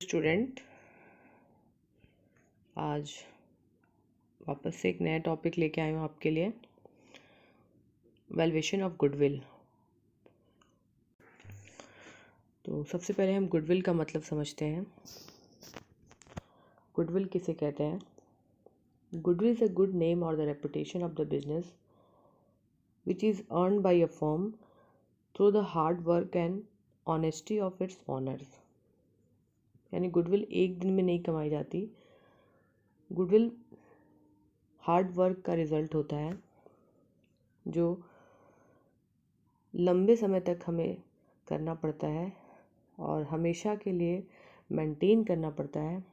Student, आज वापस से एक नया टॉपिक लेके आई हूँ आपके लिए, वैल्यूएशन ऑफ गुडविल। तो सबसे पहले हम गुडविल का मतलब समझते हैं। गुडविल किसे कहते हैं? Goodwill is a good name और the reputation of the business which is earn by a firm through the hard work and honesty of its owners. यानी गुडविल एक दिन में नहीं कमाई जाती। गुडविल हार्ड वर्क का रिज़ल्ट होता है जो लंबे समय तक हमें करना पड़ता है और हमेशा के लिए मेंटेन करना पड़ता है,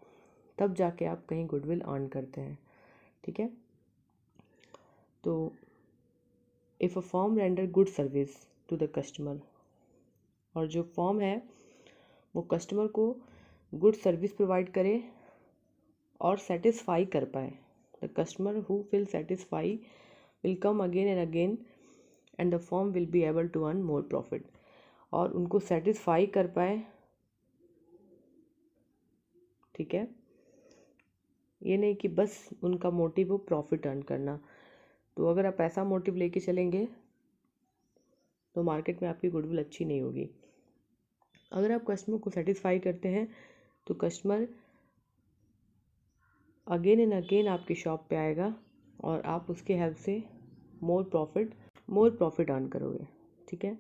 तब जाके आप कहीं गुडविल अर्न करते हैं। ठीक है। तो if a firm render good service to the customer, और जो फर्म है वो कस्टमर को गुड सर्विस प्रोवाइड करे और सेटिस्फाई कर पाए, the customer who will satisfy will come again and again and the firm will be able to earn more profit. और उनको सेटिस्फाई कर पाए, ठीक है, ये नहीं कि बस उनका मोटिव हो प्रॉफिट अर्न करना। तो अगर आप ऐसा मोटिव लेके चलेंगे तो मार्केट में आपकी गुडविल अच्छी नहीं होगी। अगर आप कस्टमर को सेटिस्फाई करते हैं तो कस्टमर अगेन एंड अगेन आपकी शॉप पे आएगा और आप उसके हेल्प से मोर प्रॉफिट अर्न करोगे। ठीक है।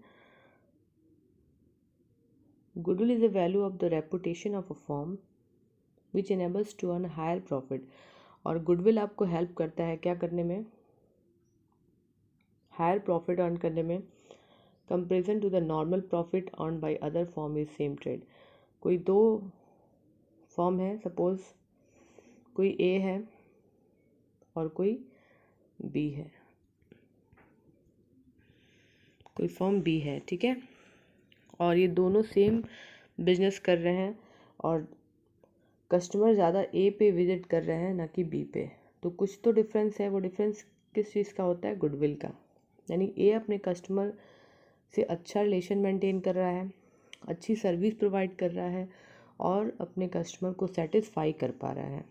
Goodwill is the value of the reputation of a firm which enables to earn higher profit. और गुडविल आपको हेल्प करता है क्या करने में? हायर प्रॉफिट अर्न करने में, comparison to the normal profit earn by other firm is same trade. कोई दो फर्म है, सपोज कोई ए है और कोई बी है, कोई फर्म बी है, ठीक है, और ये दोनों सेम बिजनेस कर रहे हैं और कस्टमर ज़्यादा ए पे विजिट कर रहे हैं ना कि बी पे। तो कुछ तो डिफरेंस है। वो डिफरेंस किस चीज़ का होता है? गुडविल का। यानी ए अपने कस्टमर से अच्छा रिलेशन मेंटेन कर रहा है, अच्छी सर्विस प्रोवाइड कर रहा है और अपने कस्टमर को सेटिस्फाई कर पा रहा है।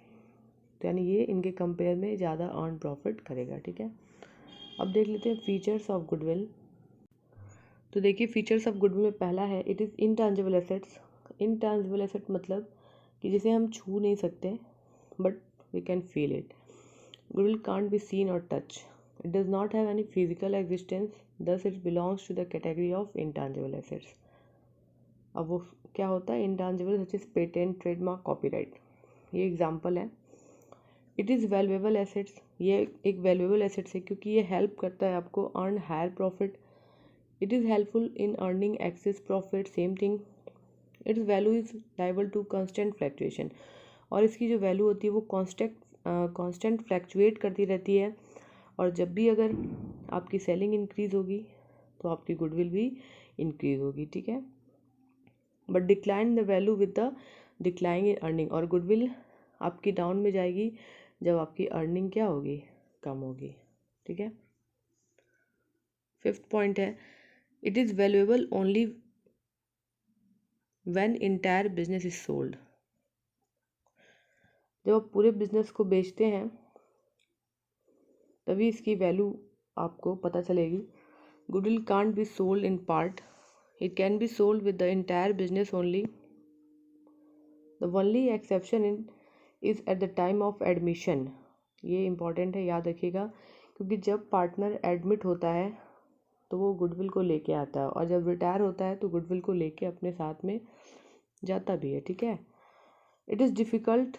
तो यानी ये इनके कंपेयर में ज़्यादा अर्न प्रॉफिट करेगा। ठीक है। अब देख लेते हैं फीचर्स ऑफ गुडविल। तो देखिए, फीचर्स ऑफ गुडविल में पहला है it is intangible assets. Intangible asset मतलब कि जिसे हम छू नहीं सकते but we can feel it. Goodwill can't be seen और touch. It does not have any physical existence, thus it belongs to the category of intangible assets. अब वो क्या होता है? Intangible such is patent, trademark, copyright. ये example है। It is valuable assets. ये एक वैल्यूएबल एसेट्स है क्योंकि ये हेल्प करता है आपको earn higher profit. It is helpful in earning excess profit, same thing. Its value is liable to constant fluctuation. और इसकी जो वैल्यू होती है वो कांस्टेंट फ्लैक्चुएट करती रहती है, और जब भी अगर आपकी सेलिंग इंक्रीज़ होगी तो आपकी गुडविल भी इंक्रीज़ होगी। ठीक है। But decline the value with the decline in earning. और गुडविल आपकी डाउन में जाएगी जब आपकी अर्निंग क्या होगी? कम होगी। ठीक है। फिफ्थ पॉइंट है it is valuable only when entire business is sold. जब आप पूरे बिजनेस को बेचते हैं तभी इसकी वैल्यू आपको पता चलेगी। Goodwill can't be sold in part, it can be sold with the entire business only. The only exception is at the time of admission. ये इंपॉर्टेंट है, याद रखिएगा, क्योंकि जब पार्टनर एडमिट होता है तो वो गुडविल को लेके आता है, और जब रिटायर होता है तो गुडविल को लेके अपने साथ में जाता भी है। ठीक है। It is difficult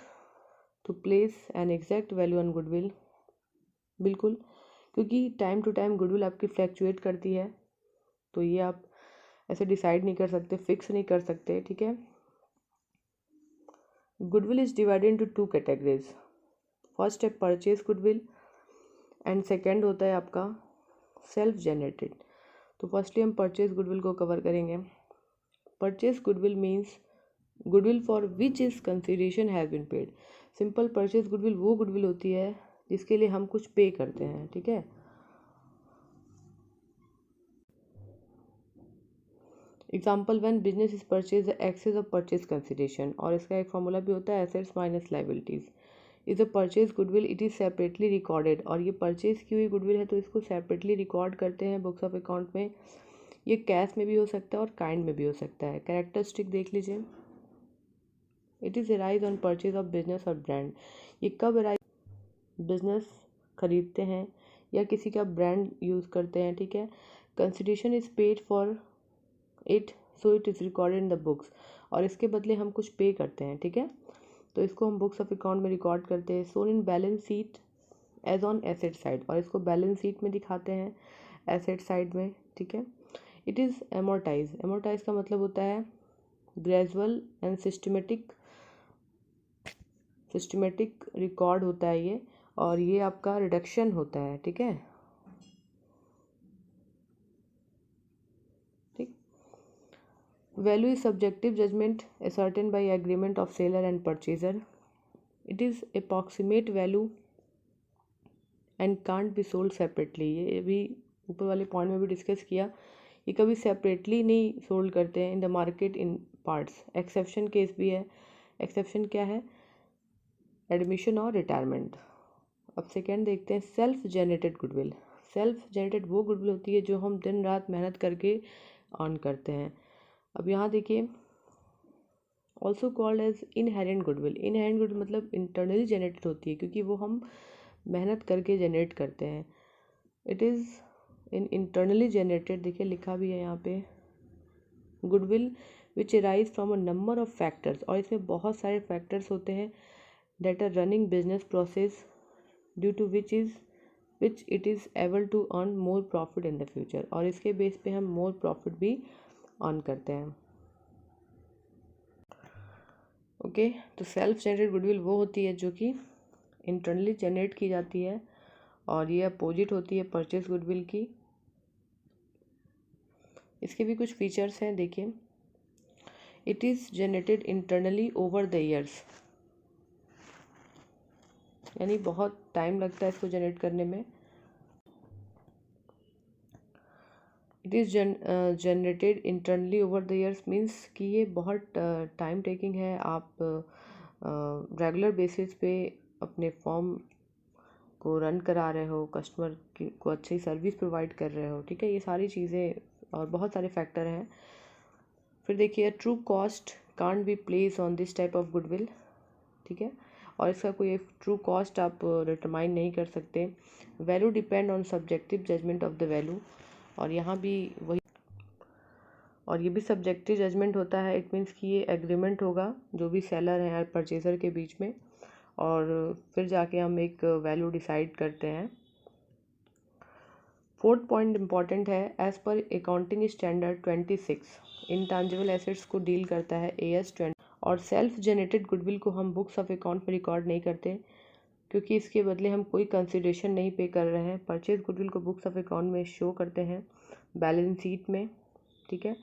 to place an exact value on goodwill. बिल्कुल, क्योंकि टाइम टू टाइम गुडविल आपकी फ्लैक्चुएट करती है, तो ये आप ऐसे डिसाइड नहीं कर सकते, फिक्स नहीं कर सकते। ठीक है। Goodwill is divided into two categories. First है परचेज गुडविल एंड सेकंड होता है आपका सेल्फ जनरेटेड। तो फर्स्टली हम परचेज गुडविल को कवर करेंगे। Purchase goodwill means goodwill for which is consideration has been paid. Simple purchase goodwill वो goodwill होती है जिसके लिए हम कुछ पे करते हैं। ठीक है। Example when business is purchase the excess of purchase consideration, और इसका एक फॉर्मूला भी होता है assets minus liabilities. Is a purchase goodwill it is separately recorded, और ये परचेज की हुई गुडविल है तो इसको सेपरेटली रिकॉर्ड करते हैं बुक्स ऑफ अकाउंट में। ये कैश में भी हो सकता है और काइंड में भी हो सकता है। कैरेक्टरिस्टिक देख लीजिए, it is arise on purchase of business और ब्रांड। ये कब अराइज, बिजनेस खरीदते हैं या किसी का ब्रांड यूज़ करते हैं, ठीक है। Consideration is paid for it so it is recorded in the books, और इसके बदले हम कुछ पे करते हैं, ठीक है, तो इसको हम बुक्स ऑफ अकाउंट में रिकॉर्ड करते हैं। Shown in balance sheet as on asset side, और इसको बैलेंस शीट में दिखाते हैं एसेट साइड में, ठीक है। इट इज़ एमोर्टाइज, एमोर्टाइज का मतलब होता है ग्रेजुअल एंड सिस्टमेटिक रिकॉर्ड होता है ये, और ये आपका रिडक्शन होता है, ठीक है। ठीक, value is subjective judgement ascertain by agreement of seller and purchaser. It is approximate value and can't be sold separately. ये भी ऊपर वाले पॉइंट में भी डिस्कस किया, ये कभी सेपरेटली नहीं सोल्ड करते हैं in the market in parts. Exception case भी है। एक्सेप्शन क्या है, एडमिशन और रिटायरमेंट। अब सेकेंड देखते हैं, self generated goodwill. Self generated वो गुडविल होती है जो हम दिन रात मेहनत करके अर्न करते हैं। अब यहाँ देखिए, also called as inherent goodwill. Inherent goodwill मतलब इंटरनली जनरेटेड होती है, क्योंकि वो हम मेहनत करके जनरेट करते हैं। It is in internally generated, देखिए लिखा भी है यहाँ पे, goodwill which arise from a number of factors, और इसमें बहुत सारे फैक्टर्स होते हैं that are running business process due to which it is able to earn more profit in the future, और इसके बेस पे हम मोर प्रॉफिट भी अर्न करते हैं। ओके, तो सेल्फ जनरेटेड गुडविल वो होती है जो कि इंटरनली जनरेट की जाती है, और ये अपोजिट होती है परचेज गुडविल की। इसके भी कुछ फीचर्स हैं, देखिए। It is generated internally over the years, यानी बहुत टाइम लगता है इसको जनरेट करने में। It is generated internally over the years means कि ये बहुत टाइम टेकिंग है। आप रेगुलर बेसिस पे अपने फॉर्म को रन करा रहे हो, कस्टमर को अच्छी सर्विस प्रोवाइड कर रहे हो, ठीक है। ये सारी चीज़ें और बहुत सारे फैक्टर हैं। फिर देखिए, true cost can't be place on this type of goodwill, ठीक है, और इसका कोई ट्रू कॉस्ट आप डिटरमाइन नहीं कर सकते। Value depend on subjective judgement of the value, और यहाँ भी वही, और ये भी सब्जेक्टिव जजमेंट होता है। इट मीन्स कि ये एग्रीमेंट होगा जो भी सेलर हैं और परचेज़र के बीच में, और फिर जाके हम एक वैल्यू डिसाइड करते हैं। फोर्थ पॉइंट इंपॉर्टेंट है, as per accounting standard 26 intangible assets को डील करता है AS 20, और सेल्फ जनरेटेड गुडविल को हम बुक्स ऑफ अकाउंट में रिकॉर्ड नहीं करते, क्योंकि इसके बदले हम कोई कंसिडरेशन नहीं पे कर रहे हैं। परचेज गुडविल को बुक्स ऑफ अकाउंट में शो करते हैं बैलेंस शीट में, ठीक है।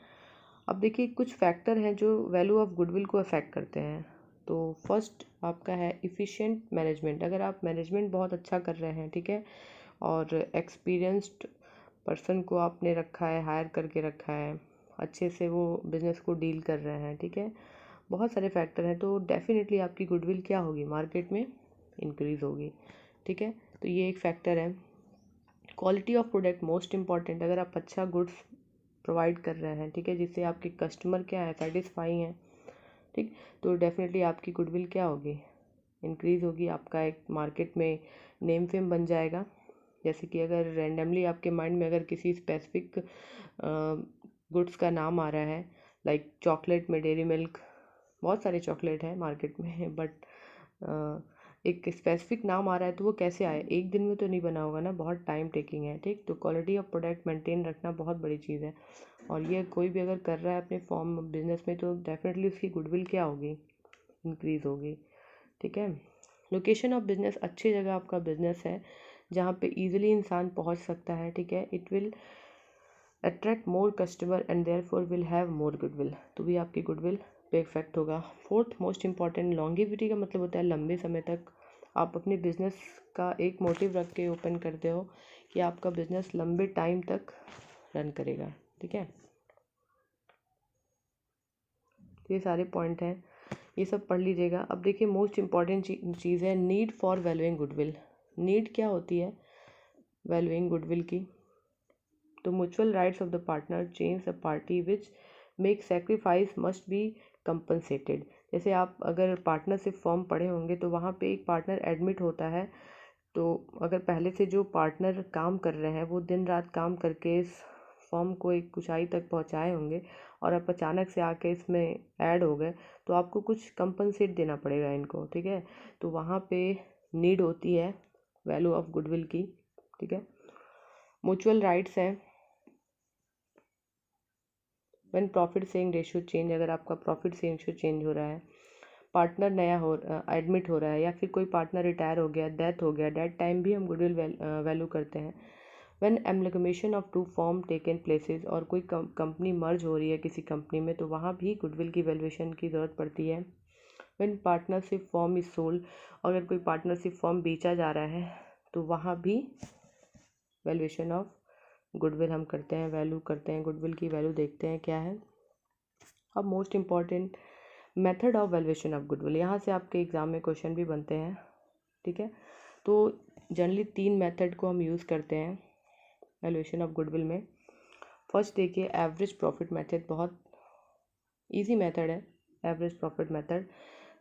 अब देखिए, कुछ फैक्टर हैं जो वैल्यू ऑफ गुडविल को अफेक्ट करते हैं। तो फर्स्ट आपका है इफ़िशिएंट मैनेजमेंट। अगर आप मैनेजमेंट बहुत अच्छा कर रहे हैं, ठीक है, और एक्सपीरियंस्ड पर्सन को आपने रखा है, हायर करके रखा है, अच्छे से वो बिज़नेस को डील कर रहे हैं, ठीक है, बहुत सारे फैक्टर हैं, तो डेफिनेटली आपकी गुडविल क्या होगी, मार्केट में इंक्रीज़ होगी, ठीक है। तो ये एक फैक्टर है। Quality of product most important. अगर आप अच्छा गुड्स प्रोवाइड कर रहे हैं, ठीक है, जिससे आपके कस्टमर क्या है, सेटिस्फाई हैं, ठीक, तो डेफिनेटली आपकी गुडविल क्या होगी, इंक्रीज़ होगी। आपका एक मार्केट में नेम फेम बन जाएगा। जैसे कि अगर रैंडमली आपके माइंड में अगर किसी स्पेसिफिक गुड्स का नाम आ रहा है, लाइक चॉकलेट में डेयरी मिल्क, बहुत सारे चॉकलेट हैं मार्केट में, बट एक स्पेसिफिक नाम आ रहा है, तो वो कैसे आए, एक दिन में तो नहीं बना होगा ना, बहुत टाइम टेकिंग है, ठीक। तो क्वालिटी ऑफ प्रोडक्ट मेंटेन रखना बहुत बड़ी चीज़ है, और ये कोई भी अगर कर रहा है अपने फॉर्म बिजनेस में, तो डेफिनेटली उसकी गुडविल क्या होगी, इंक्रीज़ होगी, ठीक है। लोकेशन ऑफ बिजनेस, अच्छी जगह आपका बिजनेस है जहाँ पे इजीली इंसान पहुँच सकता है, ठीक है। It will attract more customer and therefore will have more goodwill, तो भी आपकी गुडविल पे इफेक्ट होगा। फोर्थ मोस्ट इंपॉर्टेंट, लॉन्गिविटी का मतलब होता है लंबे समय तक आप अपने बिजनेस का एक मोटिव रख के ओपन करते हो कि आपका बिजनेस लंबे टाइम तक रन करेगा, ठीक है। ये सारे पॉइंट हैं, ये सब पढ़ लीजिएगा। अब देखिए मोस्ट इम्पॉर्टेंट चीज़ है need for valuing goodwill. Need क्या होती है वैल्यूइंग गुडविल की? तो mutual rights of the partner change the party which make sacrifice must be compensated. जैसे आप अगर पार्टनरशिप फॉर्म पढ़े होंगे तो वहाँ पे एक पार्टनर एडमिट होता है, तो अगर पहले से जो पार्टनर काम कर रहे हैं वो दिन रात काम करके इस फॉर्म को एक ऊंचाई तक पहुंचाए होंगे और आप अचानक से आके इसमें ऐड हो गए, तो आपको कुछ कंपनसेट देना पड़ेगा इनको, ठीक है। तो वहाँ पे नीड होती है वैल्यू ऑफ गुडविल की, ठीक है। म्यूचुअल राइट्स हैं when profit sharing ratio change, अगर आपका प्रॉफिट शेयरिंग रेशियो चेंज हो रहा है, पार्टनर नया एडमिट हो रहा है, या फिर कोई पार्टनर रिटायर हो गया, डेथ हो गया, डेथ टाइम भी हम गुडविल वैल्यू करते हैं। When amalgamation of two firm taken places, और कोई कंपनी मर्ज हो रही है किसी कंपनी में, तो वहाँ भी गुडविल की वैल्यूएशन की ज़रूरत पड़ती है। When partnership form is sold, अगर कोई पार्टनरशिप फॉर्म बेचा जा रहा है तो वहाँ भी वैल्यूएशन ऑफ गुडविल हम करते हैं, वैल्यू करते हैं, गुडविल की वैल्यू देखते हैं क्या है। अब most important method of valuation of goodwill, यहाँ से आपके एग्ज़ाम में क्वेश्चन भी बनते हैं, ठीक है। तो जनरली 3 मेथड को हम यूज़ करते हैं वैल्यूएशन ऑफ गुडविल में। फर्स्ट देखिए एवरेज प्रॉफिट मेथड, बहुत इजी मेथड है एवरेज प्रॉफिट मेथड।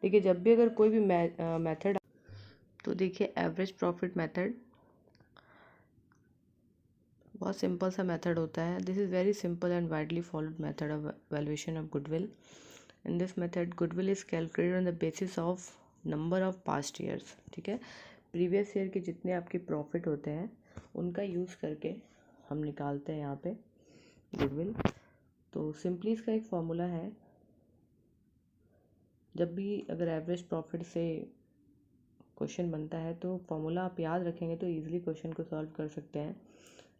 देखिए जब भी अगर कोई भी मेथड, तो देखिए एवरेज प्रॉफिट मेथड बहुत सिंपल सा मेथड होता है। This is very simple and widely followed method of valuation of goodwill. In this method goodwill is calculated on the basis of number of past years, ठीक है। Previous year के जितने आपके profit होते हैं उनका यूज़ करके हम निकालते हैं यहाँ पे गुडविल। तो सिंपली इसका एक फॉर्मूला है, जब भी अगर एवरेज प्रॉफिट से क्वेश्चन बनता है तो फॉर्मूला आप याद रखेंगे तो ईजिली क्वेश्चन को सॉल्व कर सकते हैं।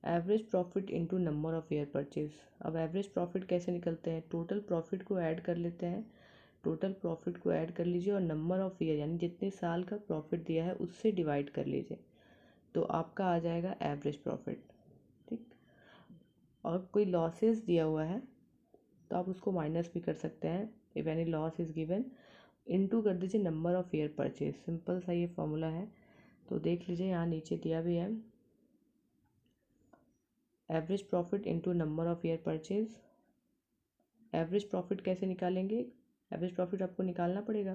Average profit into number of year purchase. अब एवरेज प्रॉफिट कैसे निकलते हैं? टोटल प्रॉफिट को ऐड कर लेते हैं, टोटल प्रॉफिट को ऐड कर लीजिए और नंबर ऑफ़ ईयर यानी जितने साल का प्रॉफिट दिया है उससे डिवाइड कर लीजिए, तो आपका आ जाएगा एवरेज प्रॉफिट, ठीक। और कोई लॉसेस दिया हुआ है तो आप उसको माइनस भी कर सकते हैं, if any loss is given, into कर दीजिए number of year purchase. Simple सा ये फॉर्मूला है, तो देख लीजिए यहाँ नीचे दिया भी है, average profit into number of year purchase. Average profit कैसे निकालेंगे? एवरेज प्रॉफिट आपको निकालना पड़ेगा,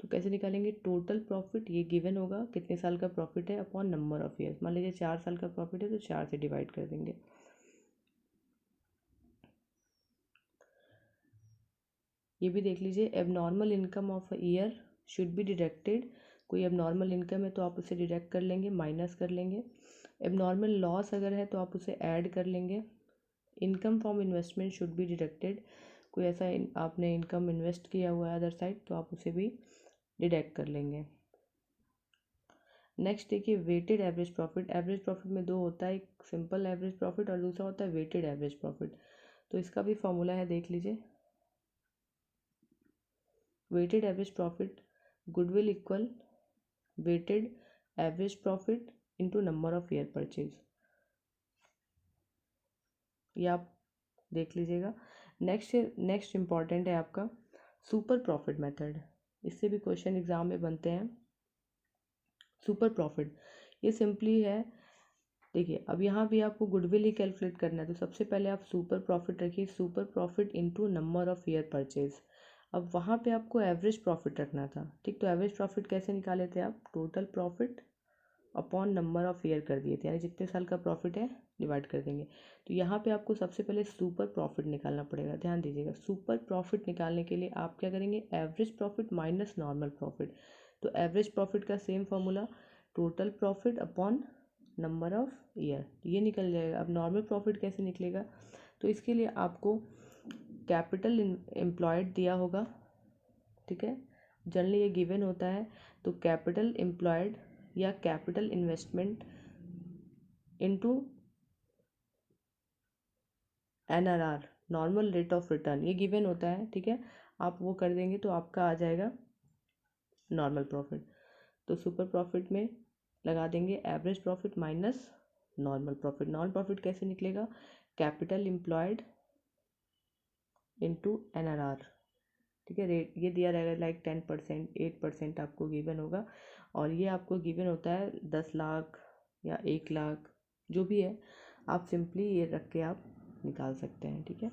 तो कैसे निकालेंगे? टोटल प्रॉफिट ये गिवन होगा कितने साल का प्रॉफिट है अपॉन नंबर ऑफ़ ईयर्स। मान लीजिए 4 साल का प्रॉफिट है तो 4 से डिवाइड कर देंगे। ये भी देख लीजिए, abnormal income of year should be deducted. कोई एबनॉर्मल इनकम है तो आप उसे डिडक्ट कर लेंगे, माइनस कर लेंगे। एबनॉर्मल लॉस अगर है तो आप उसे ऐड कर लेंगे। Income from investment should be deducted. कोई ऐसा आपने इनकम इन्वेस्ट किया हुआ है अदर साइड तो आप उसे भी डिडक्ट कर लेंगे। नेक्स्ट देखिए weighted average profit. Average profit में दो होता है, एक सिंपल एवरेज प्रॉफिट और दूसरा होता है वेटेड एवरेज प्रॉफिट। तो इसका भी फॉर्मूला है, देख लीजिए। Weighted average profit goodwill equal weighted average profit into number of year purchase, ये आप देख लीजिएगा। नेक्स्ट इम्पॉर्टेंट है आपका सुपर प्रॉफिट मेथड। इससे भी क्वेश्चन एग्जाम में बनते हैं। सुपर प्रॉफिट ये सिंपली है, देखिए अब यहाँ भी आपको गुडविल ही कैलकुलेट करना है, तो सबसे पहले आप सुपर प्रॉफिट रखिए, super profit into number of year purchase. अब वहाँ पे आपको एवरेज प्रॉफिट रखना था, ठीक। तो एवरेज प्रॉफिट कैसे निकाले थे आप? Total profit upon number of year कर दिए थे, यानी जितने साल का प्रॉफिट है डिवाइड कर देंगे। तो यहाँ पे आपको सबसे पहले सुपर प्रॉफिट निकालना पड़ेगा। ध्यान दीजिएगा, सुपर प्रॉफिट निकालने के लिए आप क्या करेंगे? Average profit minus normal profit. तो एवरेज प्रॉफिट का same formula, total profit upon number of year, ये निकल जाएगा। अब नॉर्मल प्रॉफिट कैसे निकलेगा? तो इसके लिए आपको कैपिटल एम्प्लॉयड दिया होगा, ठीक है। जनरली ये गिवन होता है, तो कैपिटल एम्प्लॉयड या capital investment into NRR, normal rate of return, ये गिवन होता है, ठीक है। आप वो कर देंगे तो आपका आ जाएगा नॉर्मल प्रॉफिट। तो सुपर प्रॉफिट में लगा देंगे average profit minus normal profit. Normal profit कैसे निकलेगा? कैपिटल एम्प्लॉयड इनटू NRR, ठीक है। रेट ये दिया रहेगा लाइक 10%, 8% आपको गिवन होगा, और ये आपको गिवन होता है 10 लाख या 1 लाख जो भी है, आप सिंपली ये रख के आप निकाल सकते हैं, ठीक है।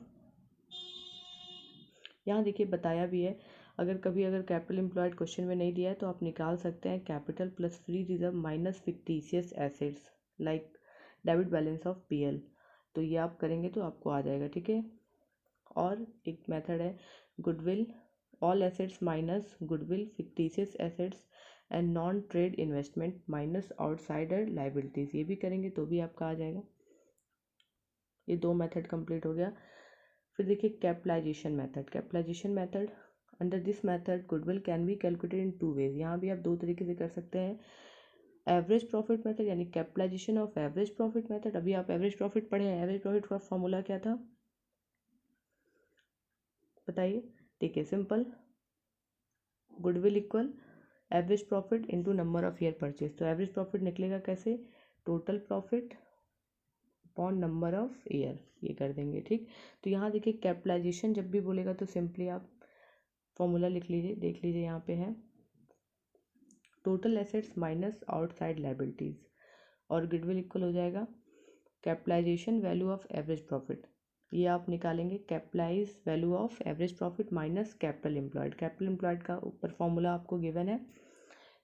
यहाँ देखिए बताया भी है, अगर कैपिटल एम्प्लॉयड क्वेश्चन में नहीं दिया है तो आप निकाल सकते हैं capital plus free reserve minus fictitious assets like debit balance of PL, तो ये आप करेंगे तो आपको आ जाएगा, ठीक है। और एक मेथड है goodwill, all assets minus goodwill, fictitious assets and non trade investment minus outsider liabilities, ये भी करेंगे तो भी आपका आ जाएगा। ये 2 मेथड कंप्लीट हो गया। फिर देखिए capitalisation method, under this method goodwill can be calculated in 2 ways, यहाँ भी आप 2 तरीके से कर सकते हैं। एवरेज प्रॉफिट मेथड यानी capitalisation of average profit method, अभी आप एवरेज प्रॉफिट पढ़े हैं, एवरेज प्रॉफिट का फॉर्मूला क्या था बताइए। देखिए simple, goodwill equal average profit into number of year purchase, तो एवरेज प्रॉफिट निकलेगा कैसे, total profit upon number of year, ये कर देंगे, ठीक। तो यहाँ देखिए कैपिटलाइजेशन जब भी बोलेगा तो सिंपली आप फॉर्मूला लिख लीजिए, देख लीजिए यहाँ पे है total assets minus outside liabilities, और गुडविल इक्वल हो जाएगा capitalisation value of average profit, ये आप निकालेंगे capitalise value of average profit minus capital employed का ऊपर फॉर्मूला आपको गिवन है।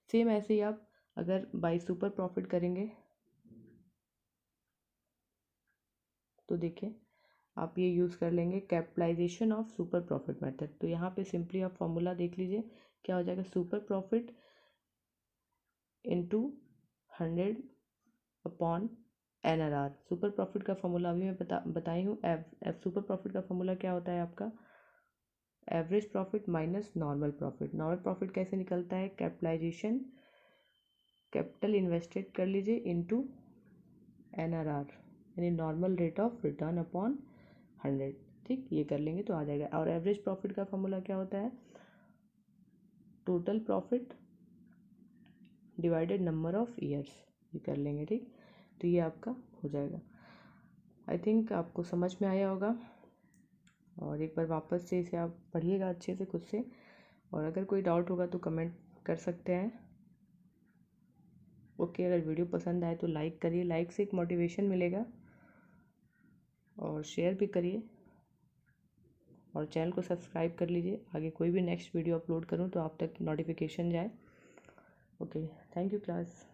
सेम ऐसे ही आप अगर बाई सुपर प्रॉफिट करेंगे तो देखिए आप ये यूज़ कर लेंगे capitalisation of super profit method, तो यहाँ पे सिंपली आप फॉर्मूला देख लीजिए क्या हो जाएगा, super profit into 100 upon NRR। Super profit का फॉर्मूला अभी मैं बताई हूँ। सुपर प्रॉफिट का फॉर्मूला क्या होता है आपका, average profit minus normal profit. Normal profit कैसे निकलता है, कैपिटलाइजेशन, कैपिटल इन्वेस्टेड कर लीजिए इनटू NRR यानी normal rate of return upon 100, ठीक, ये कर लेंगे तो आ जाएगा। और एवरेज प्रॉफिट का फॉर्मूला क्या होता है, total profit divided number of years, ये कर लेंगे, ठीक। तो ये आपका हो जाएगा। आई थिंक आपको समझ में आया होगा, और एक बार वापस से इसे आप पढ़िएगा अच्छे से खुद से, और अगर कोई डाउट होगा तो कमेंट कर सकते हैं। ओके, अगर वीडियो पसंद आए तो लाइक करिए, लाइक से एक मोटिवेशन मिलेगा, और शेयर भी करिए, और चैनल को सब्सक्राइब कर लीजिए, आगे कोई भी नेक्स्ट वीडियो अपलोड करूं तो आप तक नोटिफिकेशन जाए। Okay, thank you class.